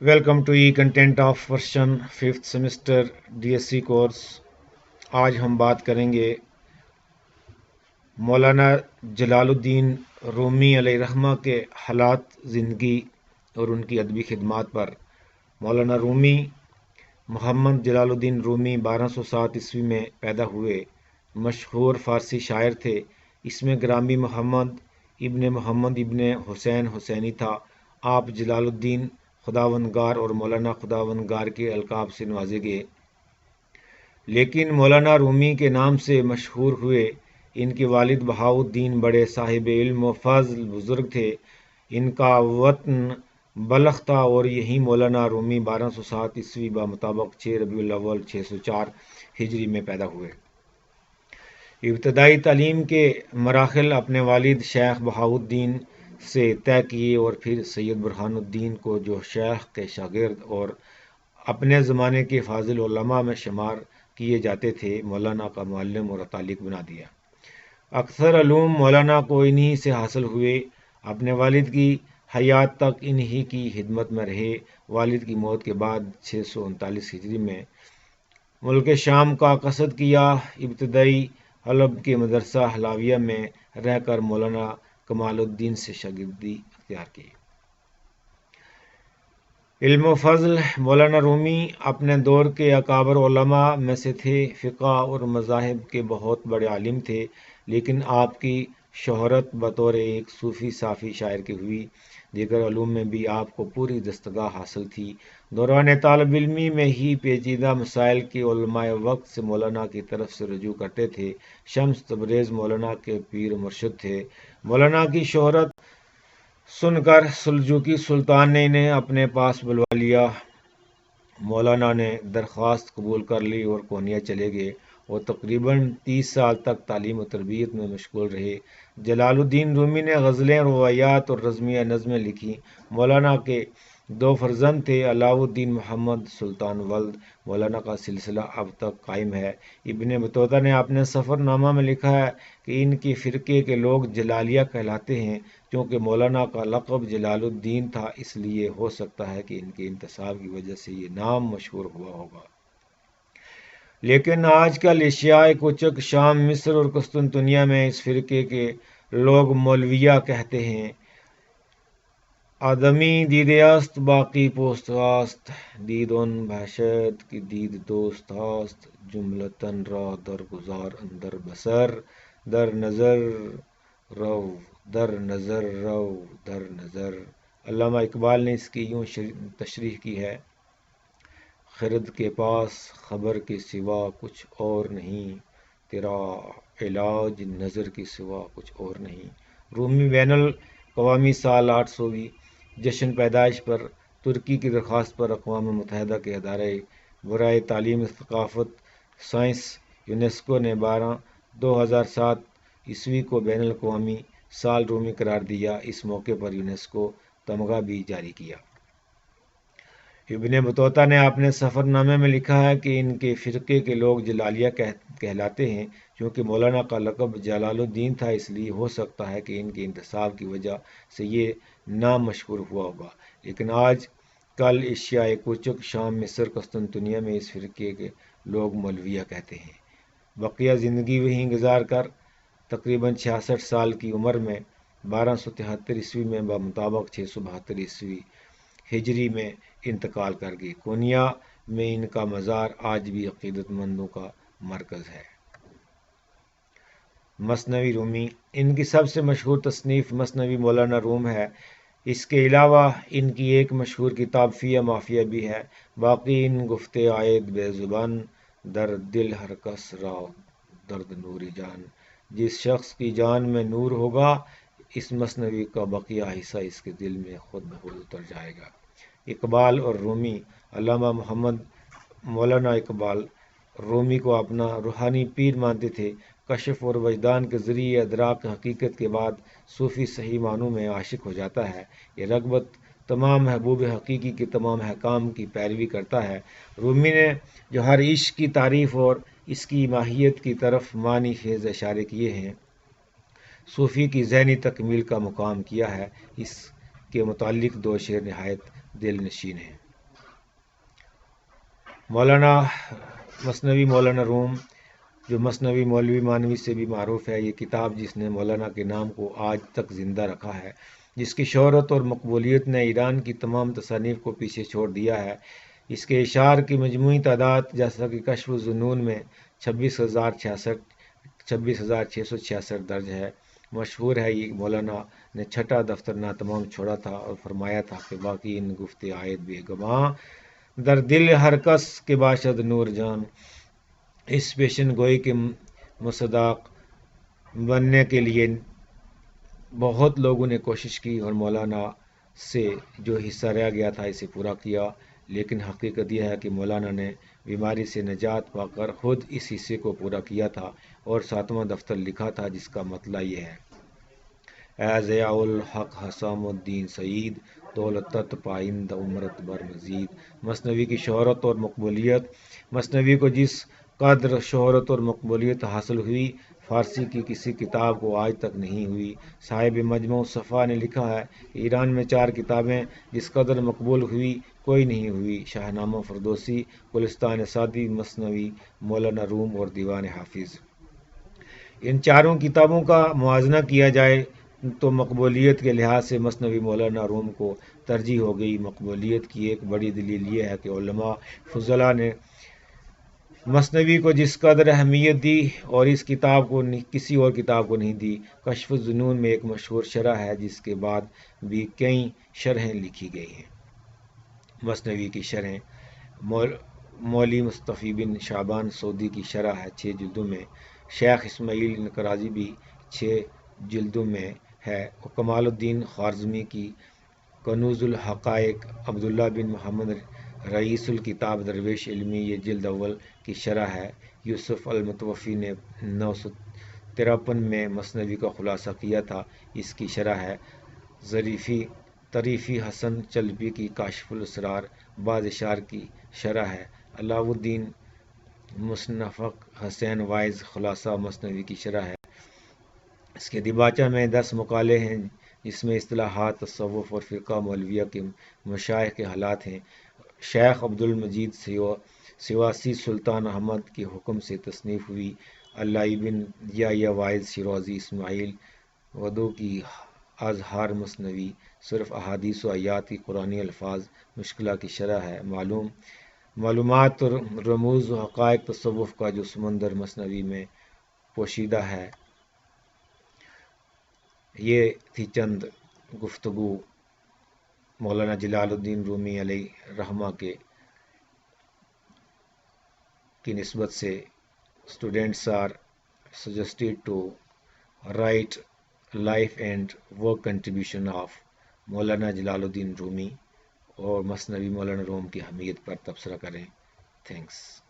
Welcome to e content of version 5th semester DSc course. آج ہم بات کریں گے مولانا جلال الدین رومی علیہ رحمہ کے حالات زندگی اور ان کی ادبی خدمات پر۔ مولانا رومی محمد جلال الدین رومی 1207 عیسوی میں پیدا ہوئے مشہور فارسی شاعر تھے۔ اس میں گرامی محمد ابن حسین حسینی تھا۔ آپ جلال الدین خداوندگار اور مولانا خداوندگار کے القاب سے نوازے گئے، لیکن مولانا رومی کے نام سے مشہور ہوئے۔ ان کے والد بہاؤالدین بڑے صاحب علم و فضل بزرگ تھے۔ ان کا وطن بلخ تھا اور یہیں مولانا رومی 1207 عیسوی بمطابق 6 ربیع الاول 604 ہجری میں پیدا ہوئے۔ ابتدائی تعلیم کے مراحل اپنے والد شیخ بہاؤالدین سے طے کیے اور پھر سید برہان الدین کو، جو شیخ کے شاگرد اور اپنے زمانے کے فاضل علماء میں شمار کیے جاتے تھے، مولانا کا معلم اور اتالق بنا دیا۔ اکثر علوم مولانا کو انہی سے حاصل ہوئے۔ اپنے والد کی حیات تک انہی کی خدمت میں رہے۔ والد کی موت کے بعد 639 ہجری میں ملک شام کا قصد کیا۔ ابتدائی حلب کے مدرسہ حلاویہ میں رہ کر مولانا کمال الدین سے شاگردی اختیار کی۔ علم و فضل مولانا رومی اپنے دور کے اکابر علماء میں سے تھے۔ فقہ اور مذاہب کے بہت بڑے عالم تھے، لیکن آپ کی شہرت بطور ایک صوفی صافی شاعر کی ہوئی۔ دیگر علوم میں بھی آپ کو پوری دستگاہ حاصل تھی۔ دوران طالب علمی میں ہی پیچیدہ مسائل کے علماء وقت سے مولانا کی طرف سے رجوع کرتے تھے۔ شمس تبریز مولانا کے پیر و مرشد تھے۔ مولانا کی شہرت سن کر سلجوقی سلطان نے انہیں اپنے پاس بلوا لیا۔ مولانا نے درخواست قبول کر لی اور کونیا چلے گئے اور تقریباً 30 سال تک تعلیم و تربیت میں مشغول رہے۔ جلال الدین رومی نے غزلیں، روایات اور رزمیہ نظمیں لکھیں۔ مولانا کے 2 فرزند تھے، علاء الدین محمد سلطان ولد۔ مولانا کا سلسلہ اب تک قائم ہے۔ ابن بطوطہ نے اپنے سفر نامہ میں لکھا ہے کہ ان کے فرقے کے لوگ جلالیہ کہلاتے ہیں۔ چونکہ مولانا کا لقب جلال الدین تھا، اس لیے ہو سکتا ہے کہ ان کے انتساب کی وجہ سے یہ نام مشہور ہوا ہوگا۔ لیکن آج کل ایشیائے کوچک، شام، مصر اور قسطنطنیہ میں اس فرقے کے لوگ مولویہ کہتے ہیں۔ آدمی دیدے است باقی پوست است، دید آن باشد کہ دید دوست است، جملتاً را در گذار اندر بصر، در نظر رو در نظر رو در نظر۔ علامہ اقبال نے اس کی یوں تشریح کی ہے: خرد کے پاس خبر کے سوا کچھ اور نہیں، تیرا علاج نظر کے سوا کچھ اور نہیں۔ رومی بین الاقوامی سال 800ویں جشن پیدائش پر ترکی کی درخواست پر اقوام متحدہ کے ادارہ برائے تعلیم، ثقافت، سائنس یونیسکو نے 2007 عیسوی کو بین الاقوامی سال رومی قرار دیا۔ اس موقع پر یونیسکو تمغہ بھی جاری کیا۔ ابن بطوطہ نے اپنے سفر نامے میں لکھا ہے کہ ان کے فرقے کے لوگ جلالیہ کہلاتے ہیں۔ چونکہ مولانا کا لقب جلال الدین تھا، اس لیے ہو سکتا ہے کہ ان کے انتساب کی وجہ سے یہ نام مشہور ہوا ہوگا۔ لیکن آج کل ایشیائے کوچک، شام، مصر، قسطنطنیہ میں اس فرقے کے لوگ مولویہ کہتے ہیں۔ بقیہ زندگی وہیں گزار کر تقریباً 66 سال کی عمر میں 1273 عیسوی میں بمطابق 672 عیسوی ہجری میں انتقال کر گئے۔ کونیا میں ان کا مزار آج بھی عقیدت مندوں کا مرکز ہے۔ مثنوی رومی ان کی سب سے مشہور تصنیف مثنوی مولانا روم ہے۔ اس کے علاوہ ان کی ایک مشہور کتاب فیہ مافیہ بھی ہے۔ باقی ان گفتے عاید بے زبان، در دل ہر کس را درد نور جان۔ جس شخص کی جان میں نور ہوگا، اس مثنوی کا بقیہ حصہ اس کے دل میں خود بخود اتر جائے گا۔ اقبال اور رومی علامہ محمد مولانا اقبال رومی کو اپنا روحانی پیر مانتے تھے۔ کشف اور وجدان کے ذریعے ادراک حقیقت کے بعد صوفی صحیح معنوں میں عاشق ہو جاتا ہے۔ یہ رغبت تمام محبوب حقیقی کے تمام احکام کی پیروی کرتا ہے۔ رومی نے جو ہر عشق کی تعریف اور اس کی ماہیت کی طرف معنی خیز اشارے کیے ہیں، صوفی کی ذہنی تکمیل کا مقام کیا ہے۔ اس کے متعلق 2 شعر نہایت دل نشین ہیں۔ مولانا مثنوی مولانا روم، جو مثنوی مولوی مانوی سے بھی معروف ہے، یہ کتاب جس نے مولانا کے نام کو آج تک زندہ رکھا ہے، جس کی شہرت اور مقبولیت نے ایران کی تمام تصانیف کو پیچھے چھوڑ دیا ہے۔ اس کے اشعار کی مجموعی تعداد جیسا کہ کشف الظنون میں 26,666 درج ہے۔ مشہور ہے یہ مولانا نے چھٹا دفتر ناتمام چھوڑا تھا اور فرمایا تھا کہ باقی ان گفت آیت بے گماں در دل ہر کس کے باشد نور جان۔ اس پیشن گوئی کے مصداق بننے کے لیے بہت لوگوں نے کوشش کی اور مولانا سے جو حصہ رہ گیا تھا اسے پورا کیا، لیکن حقیقت یہ ہے کہ مولانا نے بیماری سے نجات پا کر خود اس حصے کو پورا کیا تھا اور 7واں دفتر لکھا تھا، جس کا مطلع یہ ہے: اے ضیاء الحق حسام الدین سعید، دولتت پائند عمرت بر مزید۔ مثنوی کی شہرت اور مقبولیت۔ مثنوی کو جس قدر شہرت اور مقبولیت حاصل ہوئی، فارسی کی کسی کتاب کو آج تک نہیں ہوئی۔ صاحب مجموع صفا نے لکھا ہے: ایران میں 4 کتابیں جس قدر مقبول ہوئی کوئی نہیں ہوئی: شاہنامہ فردوسی، گلستان سعدی، مثنوی مولانا روم اور دیوان حافظ۔ ان چاروں کتابوں کا موازنہ کیا جائے تو مقبولیت کے لحاظ سے مثنوی مولانا روم کو ترجیح ہو گئی۔ مقبولیت کی ایک بڑی دلیل یہ ہے کہ علماء فضلاء نے مثنوی کو جس قدر اہمیت دی اور اس کتاب کو کسی اور کتاب کو نہیں دی۔ کشف الظنون میں ایک مشہور شرح ہے، جس کے بعد بھی کئی شرحیں لکھی گئی ہیں۔ مثنوی کی شرحیں: مولی مصطفی بن شعبان سعودی کی شرح ہے، 6 جلدوں میں۔ شیخ اسماعیل انقرازی بھی 6 جلدوں میں ہے۔ کمال الدین خوارزمی کی کنوز الحقائق، عبداللہ بن محمد رئیس الکتاب درویش علمی، یہ جلد اول کی شرح ہے۔ یوسف المتوفی نے 953 میں مثنوی کا خلاصہ کیا تھا، اس کی شرح ہے۔ طریفی حسن چلبی کی کاشف الاسرار، بعض اشعار کی شرح ہے۔ علاء الدین مصنفق حسین وائز خلاصہ مثنوی کی شرح ہے۔ اس کے دیباچہ میں 10 مقالے ہیں، جس میں اصطلاحات، تصوف اور فرقہ مولویہ کے مشائخ کے حالات ہیں۔ شیخ عبدالمجید سواسی سلطان احمد کے حکم سے تصنیف ہوئی۔ علائی بن یحییٰ وائز شیرازی اسماعیل ودو کی اظہار مثنوی، صرف احادیث و آیات کی قرآنی الفاظ مشکلہ کی شرح ہے۔ معلومات اور رموز و حقائق تصوف کا جو سمندر مثنوی میں پوشیدہ ہے۔ یہ تھی چند گفتگو مولانا جلال الدین رومی علیہ رحمہ کی نسبت سے۔ Students are suggested to write life and work contribution of مولانا جلال الدین رومی اور مثنوی مولانا روم کی اہمیت پر تبصرہ کریں۔ تھینکس۔